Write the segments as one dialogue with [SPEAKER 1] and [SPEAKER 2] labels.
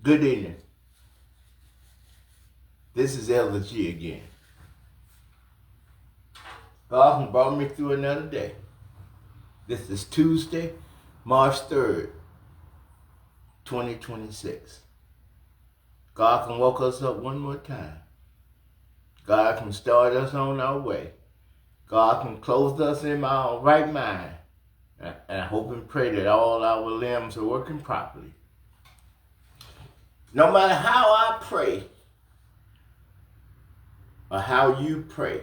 [SPEAKER 1] Good evening. This is Elder G again. God has brought me through another day. This is Tuesday, March 3rd, 2026. God can woke us up one more time. God can start us on our way. God can clothe us in our right mind. And I hope and pray that all our limbs are working properly. No matter how I pray or how you pray,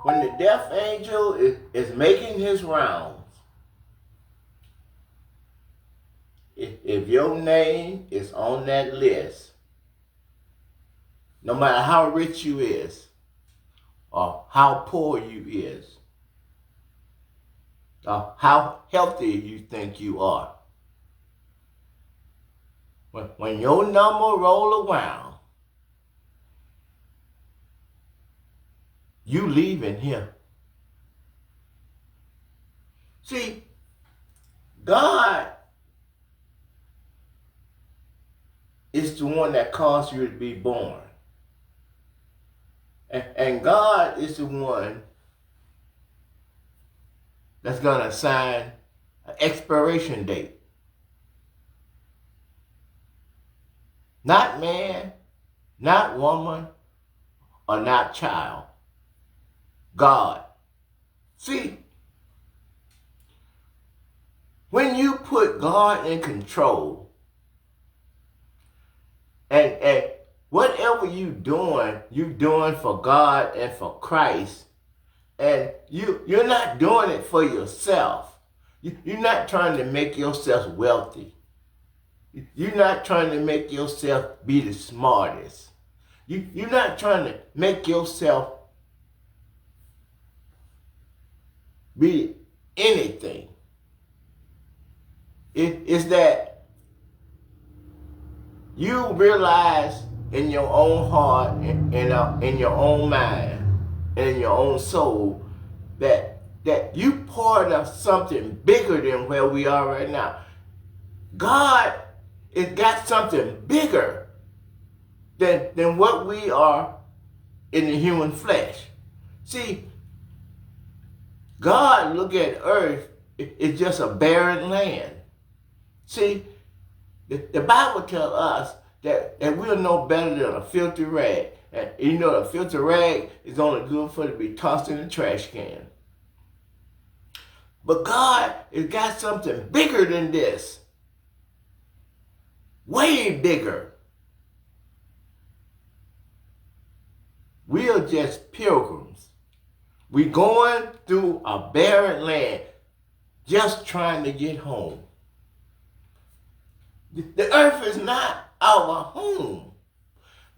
[SPEAKER 1] when the death angel is making his rounds, if your name is on that list, no matter how rich you is or how poor you is, or how healthy you think you are, when your number roll around, you leaving here. See, God is the one that caused you to be born. And God is the one that's going to assign an expiration date. Not man, not woman, or not child. God. See, when you put God in control, and whatever you're doing for God and for Christ, and you're not doing it for yourself. You're not trying to make yourself wealthy. You're not trying to make yourself be the smartest. You're not trying to make yourself be anything. It's that you realize in your own heart, in your own mind, and in your own soul that you part of something bigger than where we are right now. God has got something bigger than what we are in the human flesh. See, God look at earth, it's just a barren land. See, the Bible tells us that we're no better than a filthy rag. And you know, a filthy rag is only good for it to be tossed in a trash can. But God has got something bigger than this. Way bigger. We are just pilgrims. We're going through a barren land, just trying to get home. The earth is not our home.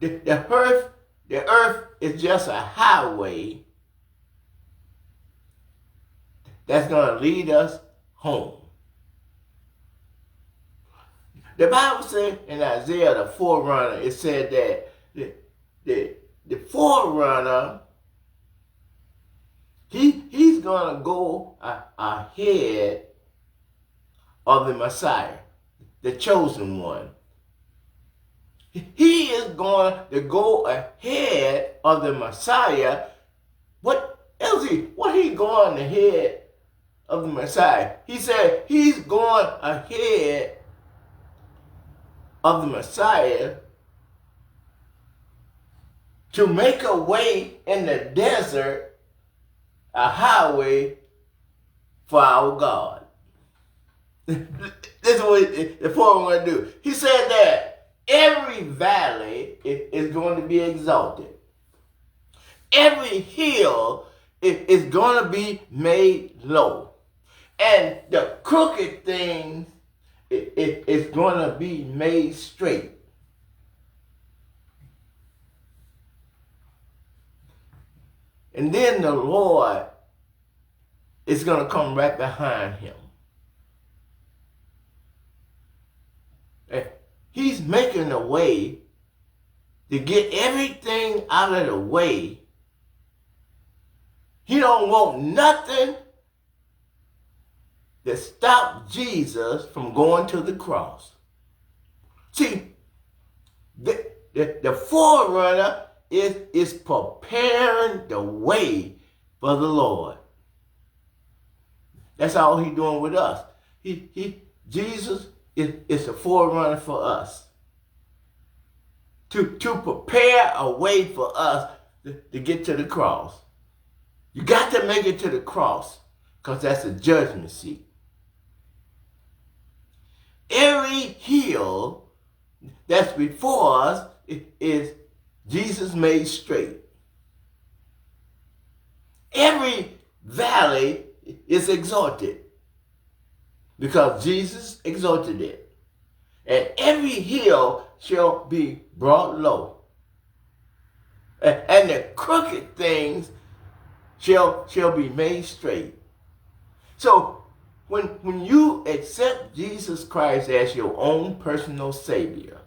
[SPEAKER 1] The earth is just a highway that's going to lead us home. The Bible said in Isaiah, the forerunner, it said that the forerunner, he's going to go ahead of the Messiah, the chosen one. He is going to go ahead of the Messiah. What else? What he going ahead of the Messiah? He said he's going ahead of the Messiah to make a way in the desert, a highway for our God. This is what the forerunner do. He said that every valley is going to be exalted. Every hill is going to be made low. And the crooked things is going to be made straight. And then the Lord is going to come right behind him. He's making a way to get everything out of the way. He don't want nothing that stopped Jesus from going to the cross. See, the forerunner is preparing the way for the Lord. That's all he's doing with us. Jesus is the forerunner for us. To prepare a way for us to get to the cross. You got to make it to the cross, because that's the judgment seat. Every hill that's before us is Jesus made straight. Every valley is exalted because Jesus exalted it. And every hill shall be brought low. And the crooked things shall be made straight. So when you accept Jesus Christ as your own personal Savior,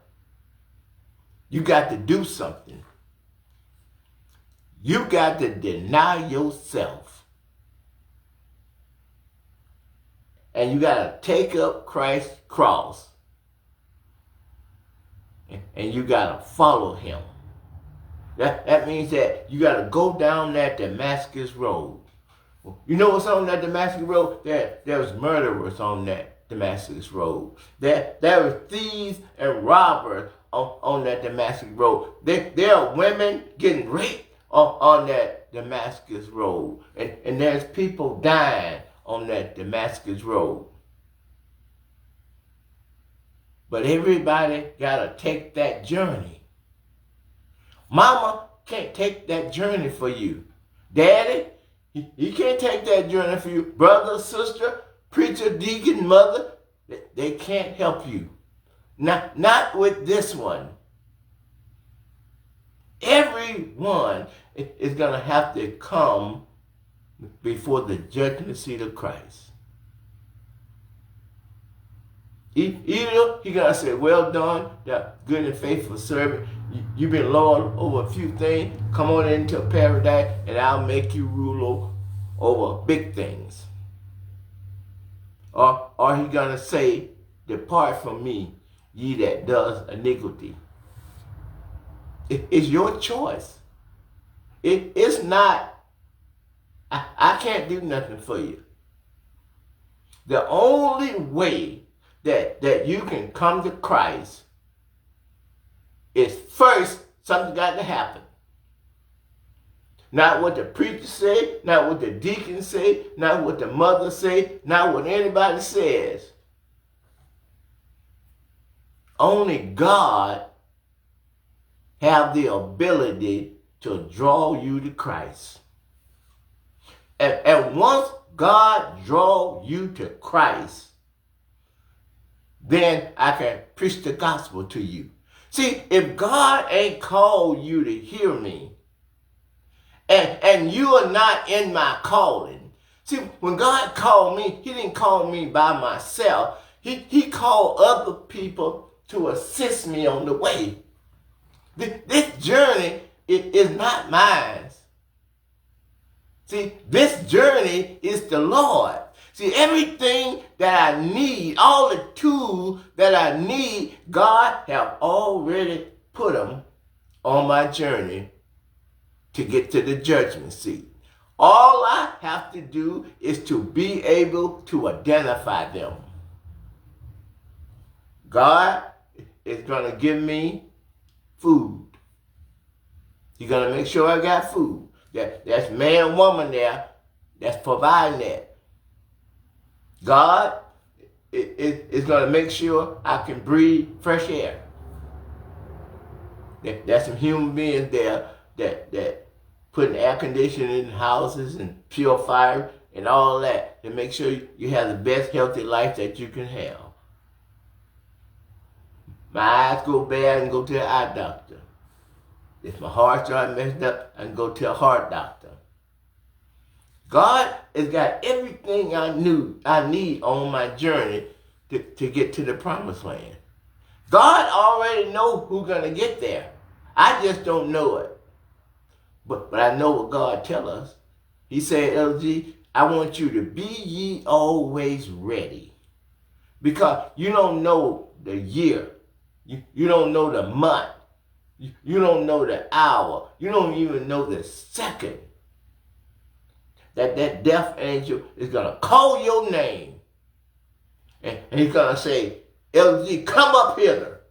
[SPEAKER 1] you got to do something. You got to deny yourself. And you got to take up Christ's cross. And you got to follow him. That means that you got to go down that Damascus road. You know what's on that Damascus road? There was murderers on that Damascus road. There were thieves and robbers on that Damascus road. There are women getting raped on that Damascus road. And there's people dying on that Damascus road. But everybody got to take that journey. Mama can't take that journey for you. Daddy, he can't take that journey for you. Brother, sister, preacher, deacon, mother, they can't help you. Not with this one. Everyone is going to have to come before the judgment seat of Christ. Either he going to say, well done, that good and faithful servant. You've been Lord over a few things. Come on into paradise and I'll make you rule over big things. Or he going to say, depart from me, ye that does iniquity. It's your choice. It's not, I can't do nothing for you. The only way that you can come to Christ is first something got to happen. Not what the preacher say, not what the deacon say, not what the mother say, not what anybody says. Only God have the ability to draw you to Christ. And once God draw you to Christ, then I can preach the gospel to you. See, if God ain't called you to hear me, and you are not in my calling. See, when God called me, he didn't call me by myself. He called other people to assist me on the way. This journey is not mine. See, this journey is the Lord. See, everything that I need, all the tools that I need, God have already put them on my journey to get to the judgment seat. All I have to do is to be able to identify them. God is going to give me food. He's going to make sure I got food. That's man, woman there that's providing that. God is going to make sure I can breathe fresh air. There's some human beings there that putting air conditioning in houses and purifier and all that to make sure you have the best healthy life that you can have. My eyes go bad and go to the eye doctor. If my heart starts messed up, I can go to a heart doctor. God has got everything I need on my journey to get to the promised land. God already knows who's going to get there. I just don't know it. But I know what God tells us. He said, LG, I want you to be ye always ready. Because you don't know the year. You don't know the month. You don't know the hour. You don't even know the second that death angel is going to call your name. And he's going to say, LG, come up hither.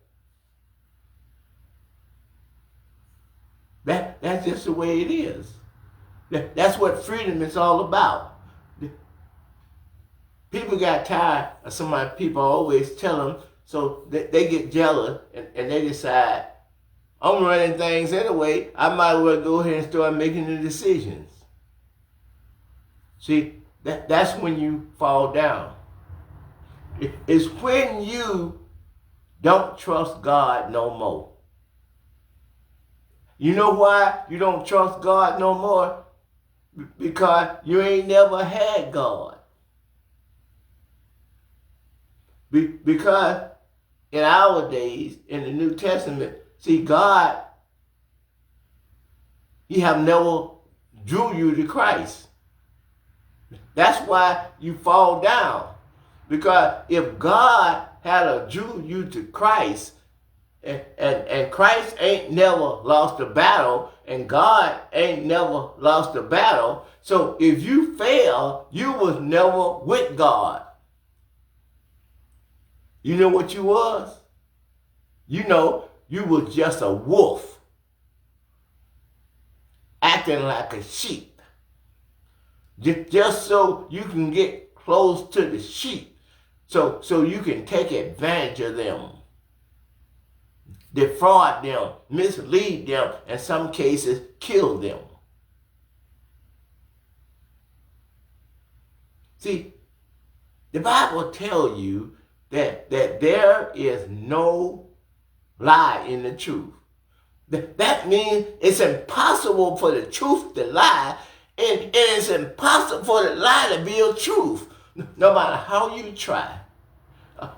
[SPEAKER 1] That's just the way it is. That's what freedom is all about. People got tired of somebody people always tell them, so they get jealous and they decide, I'm running things anyway, I might as well go ahead and start making the decisions. See, that's when you fall down. It's when you don't trust God no more. You know why you don't trust God no more? Because you ain't never had God. Because in our days, in the New Testament, see, God, He have never drew you to Christ. That's why you fall down. Because if God had drew you to Christ, and Christ ain't never lost a battle, and God ain't never lost a battle, so if you fail, you was never with God. You know what you was? You know, you was just a wolf acting like a sheep. Just so you can get close to the sheep, so you can take advantage of them, defraud them, mislead them, in some cases kill them. See, the Bible tells you that there is no lie in the truth. That means it's impossible for the truth to lie, and it's impossible for the lie to be a truth, no matter how you try,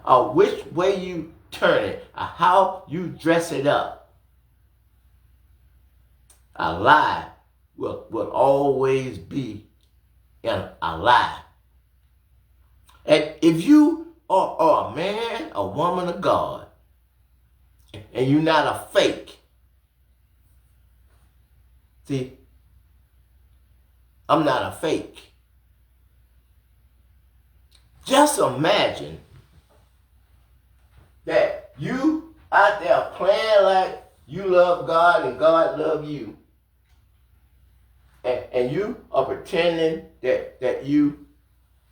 [SPEAKER 1] or which way you turn it, or how you dress it up. A lie will always be a lie. And if you are a man, a woman of God, and you're not a fake, see, I'm not a fake. Just imagine that you out there playing like you love God and God love you. And you are pretending that you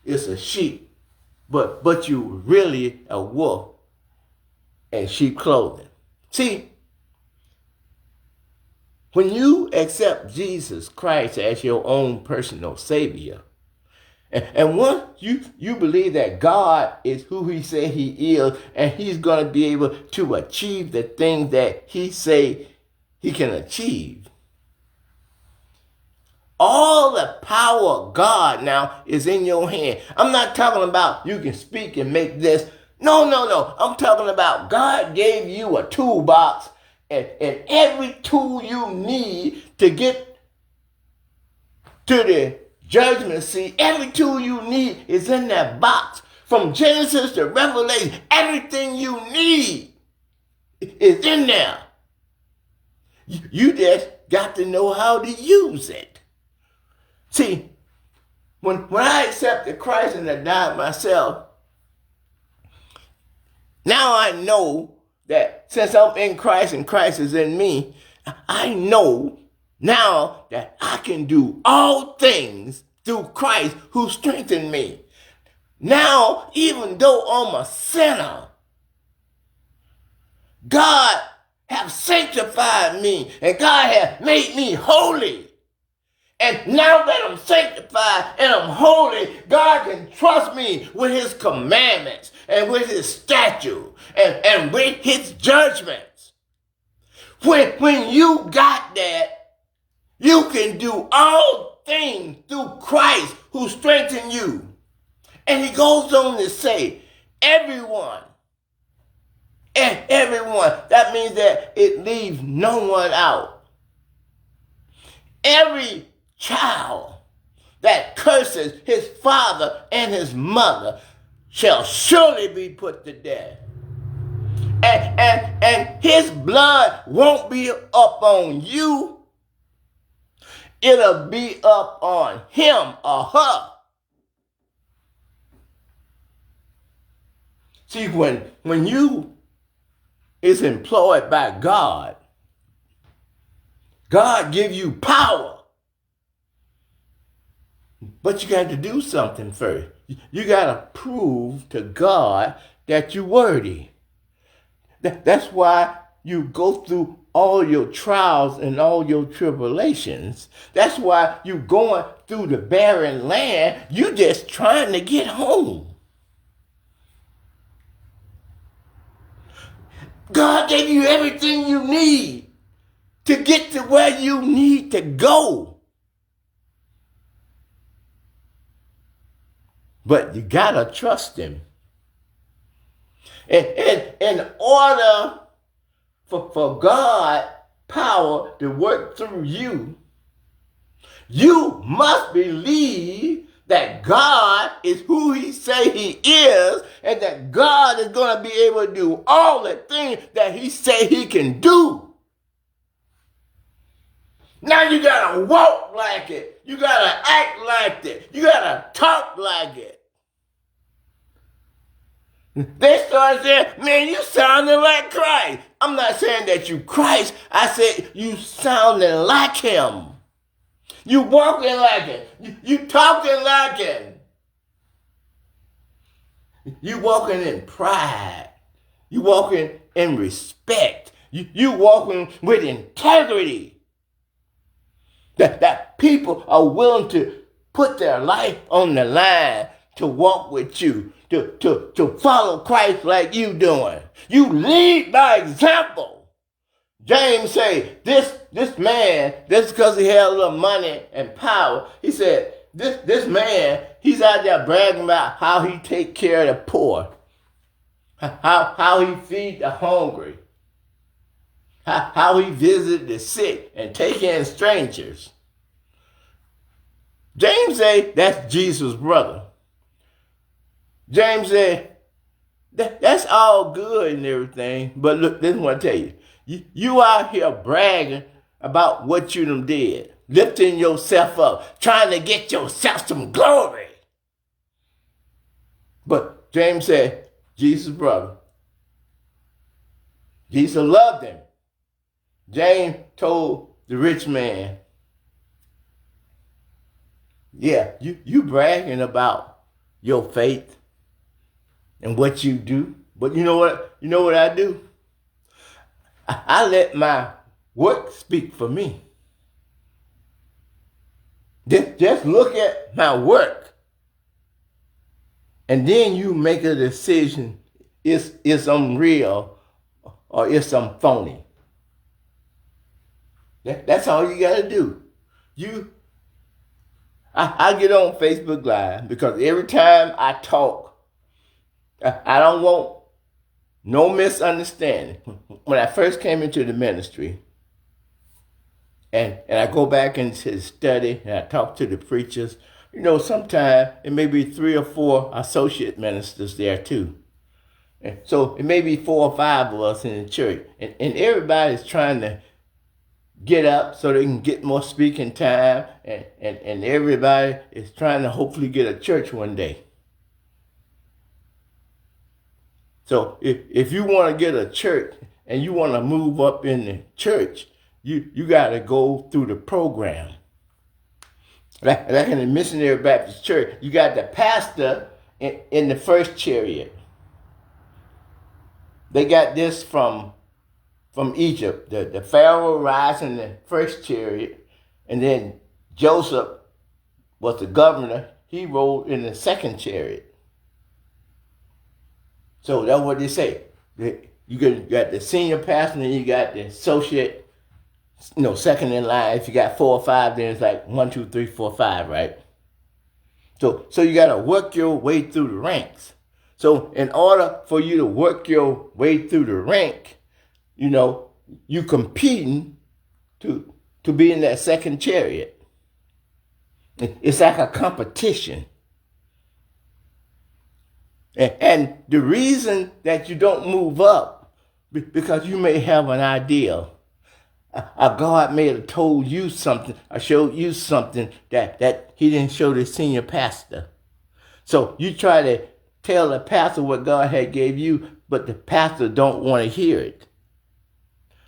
[SPEAKER 1] is a sheep, but you really a wolf in sheep clothing. See, when you accept Jesus Christ as your own personal Savior, and once you believe that God is who He say He is, and He's going to be able to achieve the things that He say He can achieve, all the power of God now is in your hand. I'm not talking about you can speak and make this. No. I'm talking about God gave you a toolbox, and every tool you need to get to the judgment seat, every tool you need is in that box. From Genesis to Revelation, everything you need is in there. You just got to know how to use it. See, when I accepted Christ and I died myself, now I know that since I'm in Christ and Christ is in me, I know now that I can do all things through Christ who strengthened me. Now, even though I'm a sinner, God have sanctified me and God have made me holy. And now that I'm sanctified and I'm holy, God can trust me with His commandments and with His statutes and with His judgments. When you got that, you can do all things through Christ who strengthens you. And He goes on to say, everyone. That means that it leaves no one out. Every child that curses his father and his mother shall surely be put to death. And his blood won't be up on you. It'll be up on him or her. See, when you is employed by God, God give you power. But you got to do something first. You got to prove to God that you're worthy. That's why you go through all your trials and all your tribulations. That's why you going through the barren land. You just trying to get home. God gave you everything you need to get to where you need to go. But you gotta trust him. And in order for God power to work through you, you must believe that God is who he say he is, and that God is going to be able to do all the things that he say he can do. Now you got to walk like it. You got to act like it. You got to talk like it. They started saying, man, you sounding like Christ. I'm not saying that you Christ. I said you sounding like him. You walking like it. You talking like it. You walking in pride. You walking in respect. You walking with integrity. That people are willing to put their life on the line to walk with you, to follow Christ like you doing. You lead by example. James say, this man, just because he had a little money and power, he said, this man, he's out there bragging about how he take care of the poor, how he feed the hungry, how he visit the sick and take in strangers. James say, that's Jesus' brother. James said, that's all good and everything, but look, this is what I tell you. You out here bragging about what you done did, lifting yourself up, trying to get yourself some glory. But James said, Jesus' brother. Jesus loved him. James told the rich man, yeah, you bragging about your faith and what you do, but you know what I do? I let my work speak for me. Just look at my work, and then you make a decision: is I'm real or is I'm phony? That's all you got to do. I get on Facebook Live because every time I talk, I don't want no misunderstanding. When I first came into the ministry, and I go back into the study, and I talk to the preachers, sometimes it may be 3 or 4 associate ministers there too. And so it may be 4 or 5 of us in the church, and everybody's trying to get up so they can get more speaking time, and everybody is trying to hopefully get a church one day. So if you want to get a church and you want to move up in the church, you got to go through the program. Like in the Missionary Baptist Church, you got the pastor in the first chariot. They got this from Egypt. The Pharaoh rides in the first chariot, and then Joseph was the governor. He rode in the second chariot. So that's what they say. You got the senior pastor, and you got the associate, second in line. If you got 4 or 5, then it's like 1, 2, 3, 4, 5, right? So you got to work your way through the ranks. So in order for you to work your way through the rank, you competing to be in that second chariot. It's like a competition. And the reason that you don't move up, because you may have an idea. God may have told you something or showed you something that he didn't show the senior pastor. So you try to tell the pastor what God had gave you, but the pastor don't want to hear it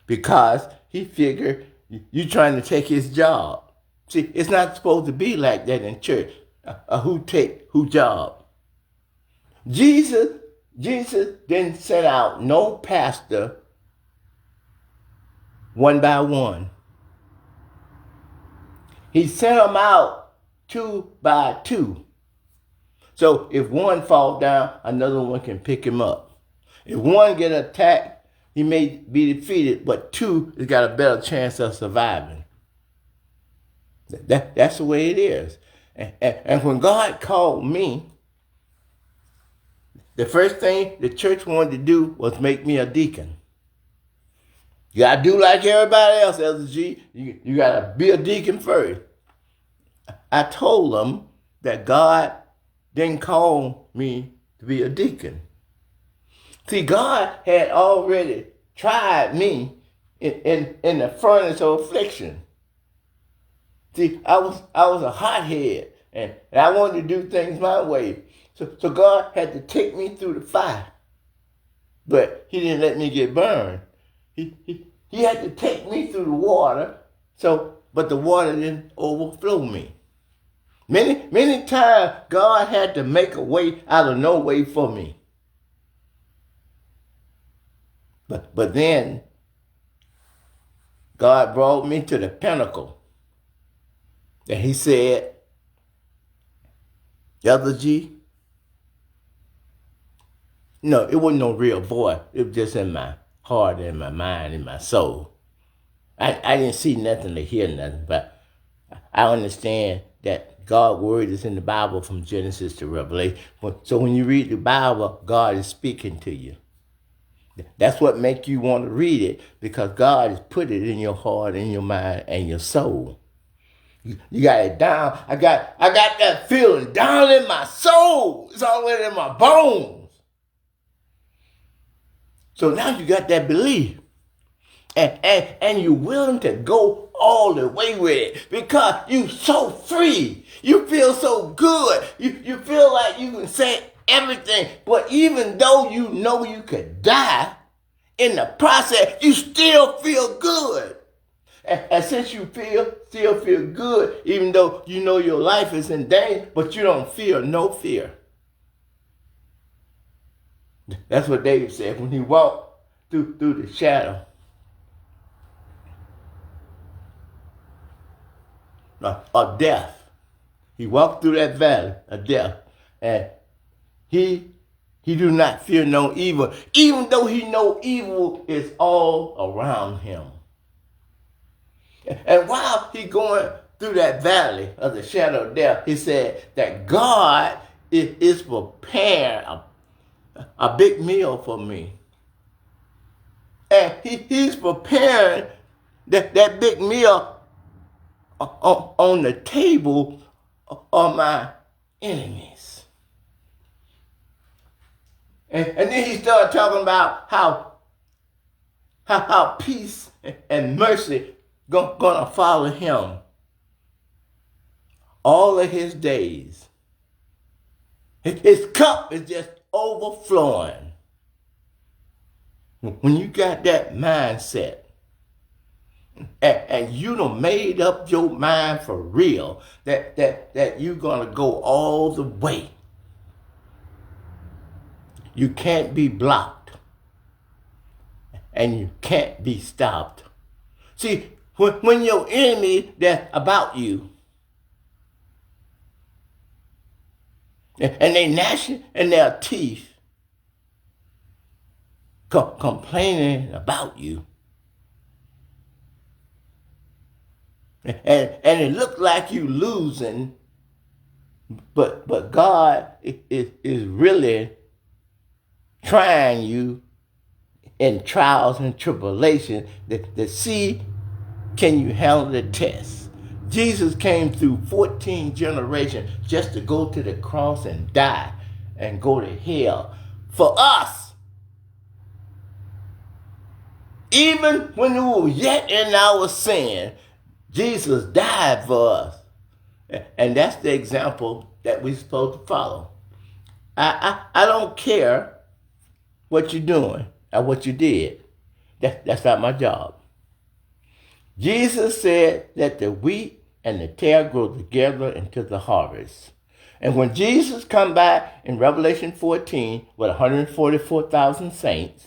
[SPEAKER 1] because he figured you trying to take his job. See, it's not supposed to be like that in church. Who take who job? Jesus didn't send out no pastor one by one. He sent them out 2 by 2. So if one falls down, another one can pick him up. If one get attacked, he may be defeated, but 2 has got a better chance of surviving. That's the way it is. And when God called me, the first thing the church wanted to do was make me a deacon. You got to do like everybody else, Elder G. You got to be a deacon first. I told them that God didn't call me to be a deacon. See, God had already tried me in the furnace of affliction. See, I was a hothead, and I wanted to do things my way. So God had to take me through the fire. But he didn't let me get burned. He had to take me through the water, but the water didn't overflow me. Many times God had to make a way out of no way for me. But then God brought me to the pinnacle. And he said, Elder G, no, it wasn't no real voice. It was just in my heart, in my mind, in my soul. I didn't see nothing to hear nothing, but I understand that God's word is in the Bible from Genesis to Revelation. So when you read the Bible, God is speaking to you. That's what makes you want to read it, because God has put it in your heart, in your mind, and your soul. You got it down. I got that feeling down in my soul. It's already in my bones. So now you got that belief. And you're willing to go all the way with it because you're so free. You feel so good. You feel like you can say everything. But even though you know you could die, in the process, you still feel good. And since you still feel good, even though you know your life is in danger, but you don't feel no fear. That's what David said when he walked through the shadow of death. He walked through that valley of death, and he do not fear no evil, even though he know evil is all around him. And while he going through that valley of the shadow of death, he said that God is preparing a big meal for me. And he's preparing that big meal on the table of my enemies. And then he started talking about how peace and mercy gonna follow him all of his days. His cup is just overflowing. When you got that mindset, and you done made up your mind for real that you're gonna go all the way, you can't be blocked, and you can't be stopped. See, when your enemy that's about you, and they gnashing in their teeth, complaining about you, and it look like you losing, but God is really trying you in trials and tribulations to see, can you handle the test? Jesus came through 14 generations just to go to the cross and die and go to hell for us. Even when we were yet in our sin, Jesus died for us. And that's the example that we're supposed to follow. I don't care what you're doing or what you did. That's not my job. Jesus said that the wheat and the tare grow together into the harvest. And when Jesus come back in Revelation 14 with 144,000 saints,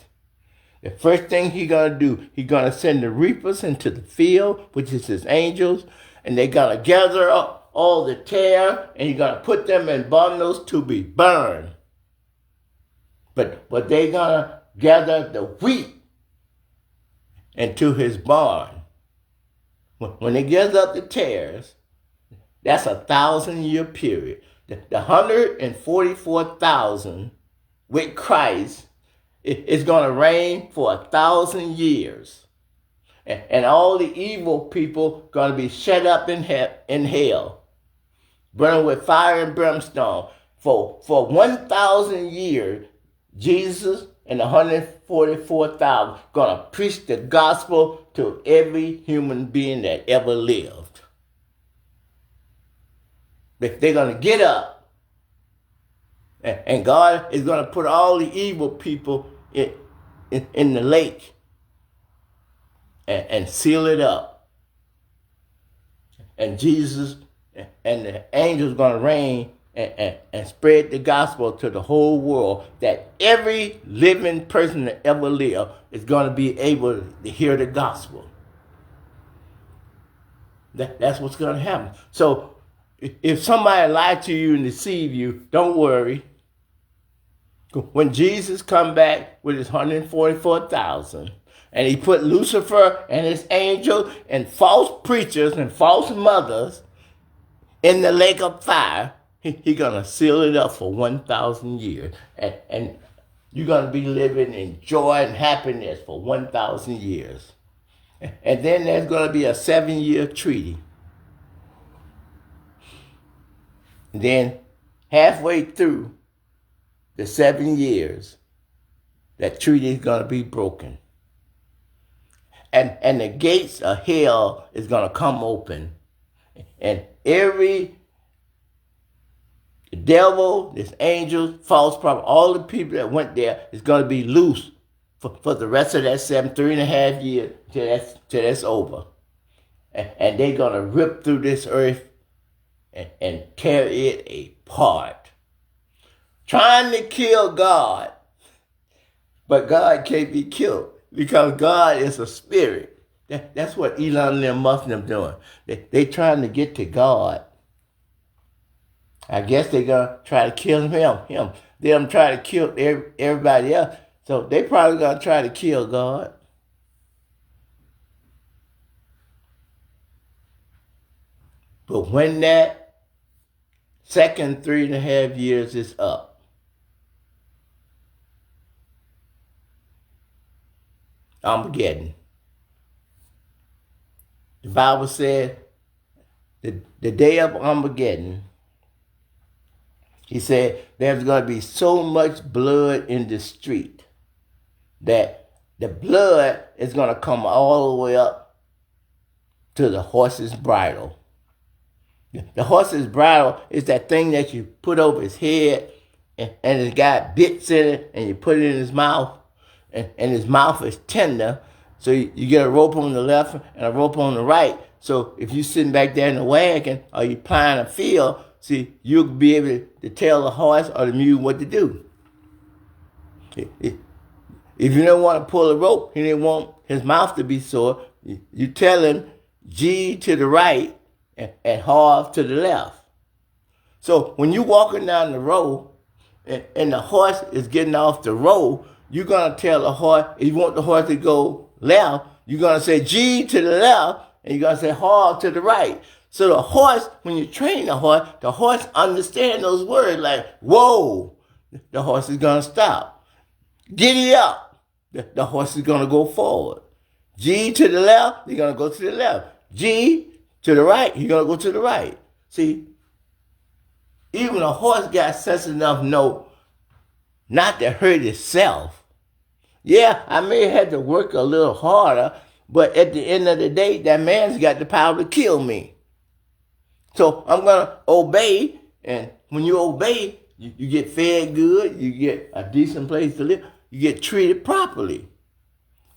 [SPEAKER 1] the first thing he's going to do, he's going to send the reapers into the field, which is his angels, and they're going to gather up all the tare, and he's going to put them in bundles to be burned. But they're going to gather the wheat into his barn. When they gather up the tares, that's a 1,000-year period. The 144,000 with Christ is going to reign for 1,000 years. And all the evil people going to be shut up in hell, burning with fire and brimstone. For 1,000 years, Jesus and 144,000 going to preach the gospel to every human being that ever lived. They're going to get up, and God is going to put all the evil people in the lake and seal it up. And Jesus and the angels going to reign and spread the gospel to the whole world, that every living person that ever lived is going to be able to hear the gospel. That's what's going to happen. So if somebody lied to you and deceived you, don't worry. When Jesus come back with his 144,000, and he put Lucifer and his angels and false preachers and false mothers in the lake of fire, he's going to seal it up for 1,000 years. And you're going to be living in joy and happiness for 1,000 years. And then there's going to be a 7-year treaty. And then halfway through the 7 years, that treaty is going to be broken. And the gates of hell is going to come open. And every devil, this angel, false prophet, all the people that went there is going to be loose for the rest of that 3.5 years till that's over. And they're going to rip through this earth and tear it apart. Trying to kill God. But God can't be killed because God is a spirit. That's what Elon and them Muslims doing. They trying to get to God. I guess they're going to try to kill him. Them try to kill everybody else. So they probably going to try to kill God. But when that second 3.5 years is up, Armageddon. The Bible said the day of Armageddon, he said there's going to be so much blood in the street that the blood is going to come all the way up to the horse's bridle. The horse's bridle is that thing that you put over his head and it's got bits in it and you put it in his mouth and his mouth is tender. So you get a rope on the left and a rope on the right. So if you're sitting back there in the wagon or you're plowing a field, see, you'll be able to tell the horse or the mule what to do. If you don't want to pull a rope, he didn't want his mouth to be sore, you tell him G to the right and half to the left. So when you're walking down the road and the horse is getting off the road, you're going to tell the horse, if you want the horse to go left, you're going to say G to the left, and you're going to say half to the right. So the horse, when you train the horse understands those words like, whoa, the horse is going to stop. Giddy up, the horse is going to go forward. G to the left, they're going to go to the left. G To the right, you're going to go to the right. See, even a horse got sense enough to know not to hurt itself. Yeah, I may have to work a little harder, but at the end of the day, that man's got the power to kill me. So I'm going to obey, and when you obey, you get fed good, you get a decent place to live, you get treated properly.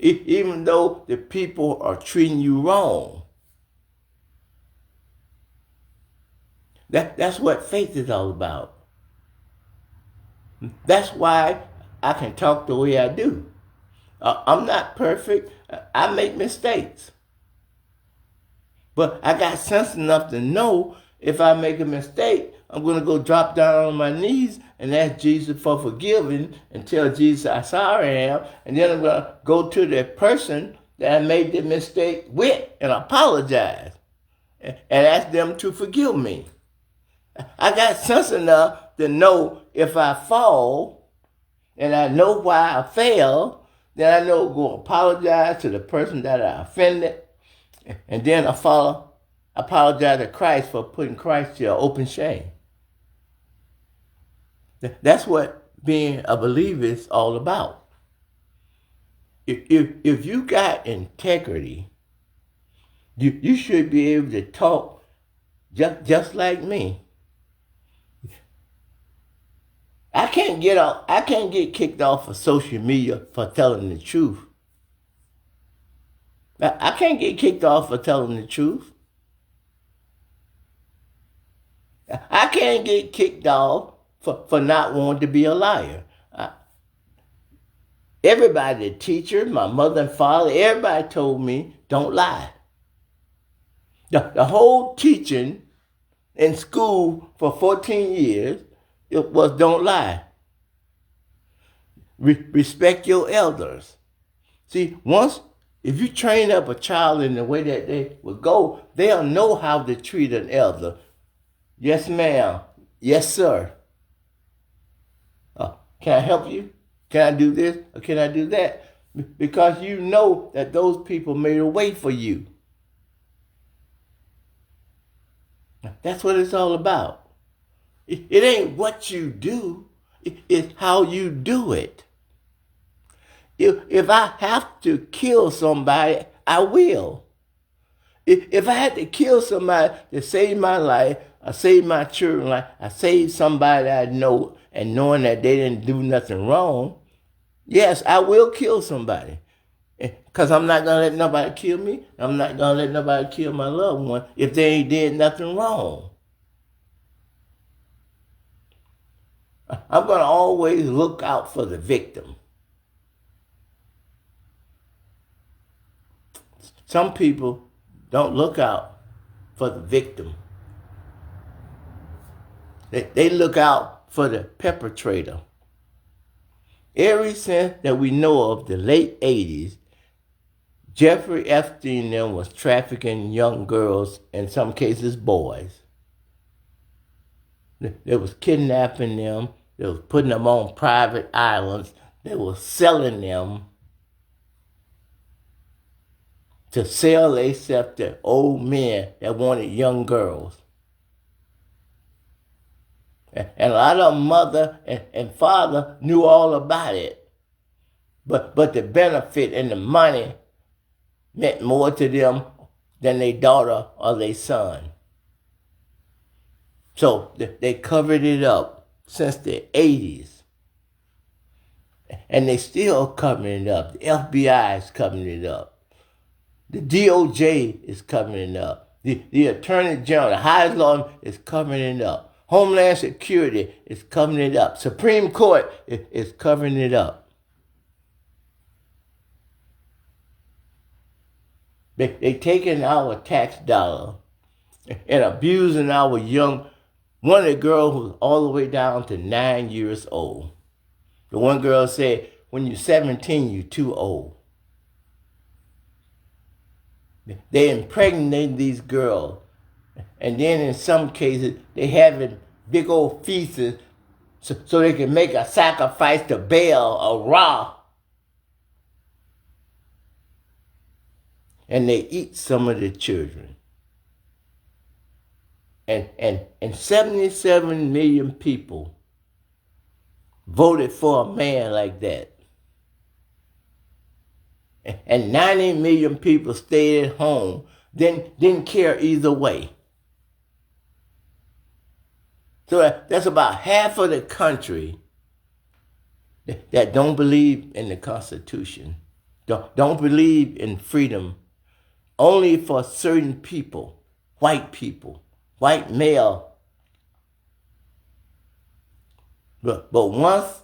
[SPEAKER 1] Even though the people are treating you wrong. That's what faith is all about. That's why I can talk the way I do. I'm not perfect. I make mistakes. But I got sense enough to know if I make a mistake, I'm going to go drop down on my knees and ask Jesus for forgiving and tell Jesus how sorry I am. And then I'm going to go to the person that I made the mistake with and apologize and ask them to forgive me. I got sense enough to know if I fall and I know why I fell, then I know to go apologize to the person that I offended. And then I apologize to Christ for putting Christ to open shame. That's what being a believer is all about. If you got integrity, you should be able to talk just like me. I can't get kicked off of social media for telling the truth. I can't get kicked off for telling the truth. I can't get kicked off for not wanting to be a liar. Everybody, the teacher, my mother and father, everybody told me, don't lie. The whole teaching in school for 14 years, it was don't lie. Respect your elders. See, if you train up a child in the way that they would go, they'll know how to treat an elder. Yes, ma'am. Yes, sir. Can I help you? Can I do this? Or can I do that? Because you know that those people made a way for you. That's what it's all about. It ain't what you do. It's how you do it. If I have to kill somebody, I will. If I had to kill somebody to save my life, or save my children's life, I save somebody I know and knowing that they didn't do nothing wrong, yes, I will kill somebody. Because I'm not going to let nobody kill me. I'm not going to let nobody kill my loved one if they ain't did nothing wrong. I'm going to always look out for the victim. Some people don't look out for the victim. They look out for the perpetrator. Ever since that we know of the late 80s, Jeffrey Epstein and them was trafficking young girls, in some cases boys. They was kidnapping them. They was putting them on private islands. They was selling them to sell themselves to old men that wanted young girls. And a lot of them, mother and father, knew all about it. But the benefit and the money meant more to them than their daughter or their son. So they covered it up since the 80s. And they still covering it up. The FBI is covering it up. The DOJ is covering it up. The Attorney General, the highest law, is covering it up. Homeland Security is covering it up. Supreme Court is covering it up. They taking our tax dollar and abusing our young. One of the girls was all the way down to 9 years old. The one girl said, when you're 17, you're too old. They impregnate these girls. And then in some cases, they having big old feasts so they can make a sacrifice to Baal or Ra. And they eat some of the children. And 77 million people voted for a man like that. And 90 million people stayed at home, didn't care either way. So that's about half of the country that don't believe in the Constitution, don't believe in freedom, only for certain people, white male. But once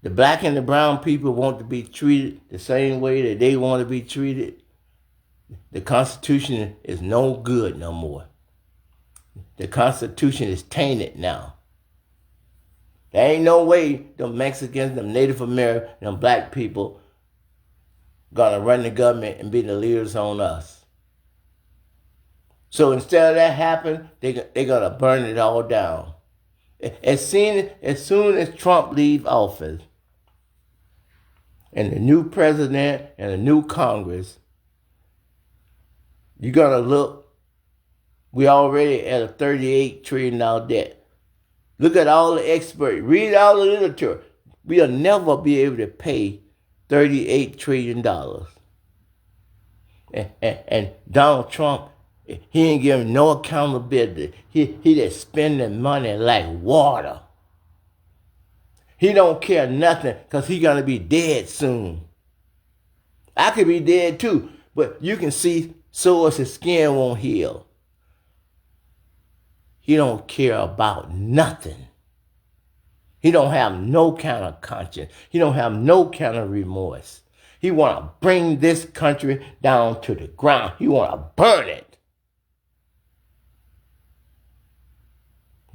[SPEAKER 1] the black and the brown people want to be treated the same way that they want to be treated, the Constitution is no good no more. The Constitution is tainted now. There ain't no way them Mexicans, them Native Americans, them black people gonna run the government and be the leaders on us. So instead of that happening, they're gonna burn it all down. As soon as Trump leaves office and the new president and the new Congress, you're gonna look, we already at a $38 trillion debt. Look at all the experts. Read all the literature. We'll never be able to pay $38 trillion. And Donald Trump, he ain't giving no accountability. He just spending money like water. He don't care nothing because he's going to be dead soon. I could be dead too, but you can see sores his skin won't heal. He don't care about nothing. He don't have no kind of conscience. He don't have no kind of remorse. He want to bring this country down to the ground. He want to burn it.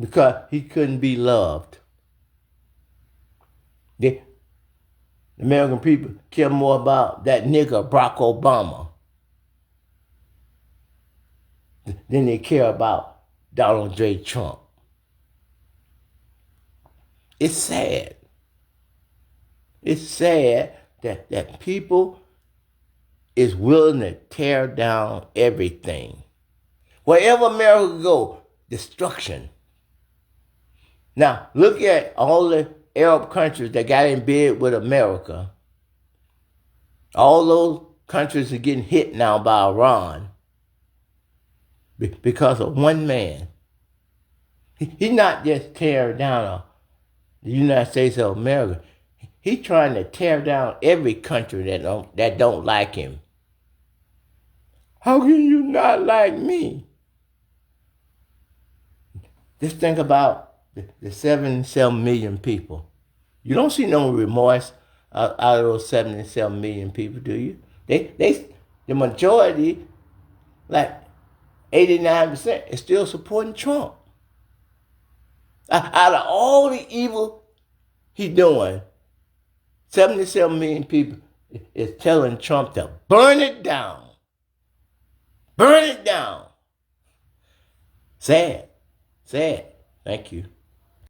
[SPEAKER 1] Because he couldn't be loved. The American people care more about that nigger Barack Obama than they care about Donald J. Trump. It's sad. It's sad that people is willing to tear down everything. Wherever America go, destruction. Now, look at all the Arab countries that got in bed with America. All those countries are getting hit now by Iran because of one man. He's not just tearing down the United States of America. He's trying to tear down every country that don't like him. How can you not like me? Just think about the 77 million people. You don't see no remorse out of those 77 million people, do you? The majority, like 89%, is still supporting Trump. Out of all the evil he's doing, 77 million people is telling Trump to burn it down. Burn it down. Sad. Thank you.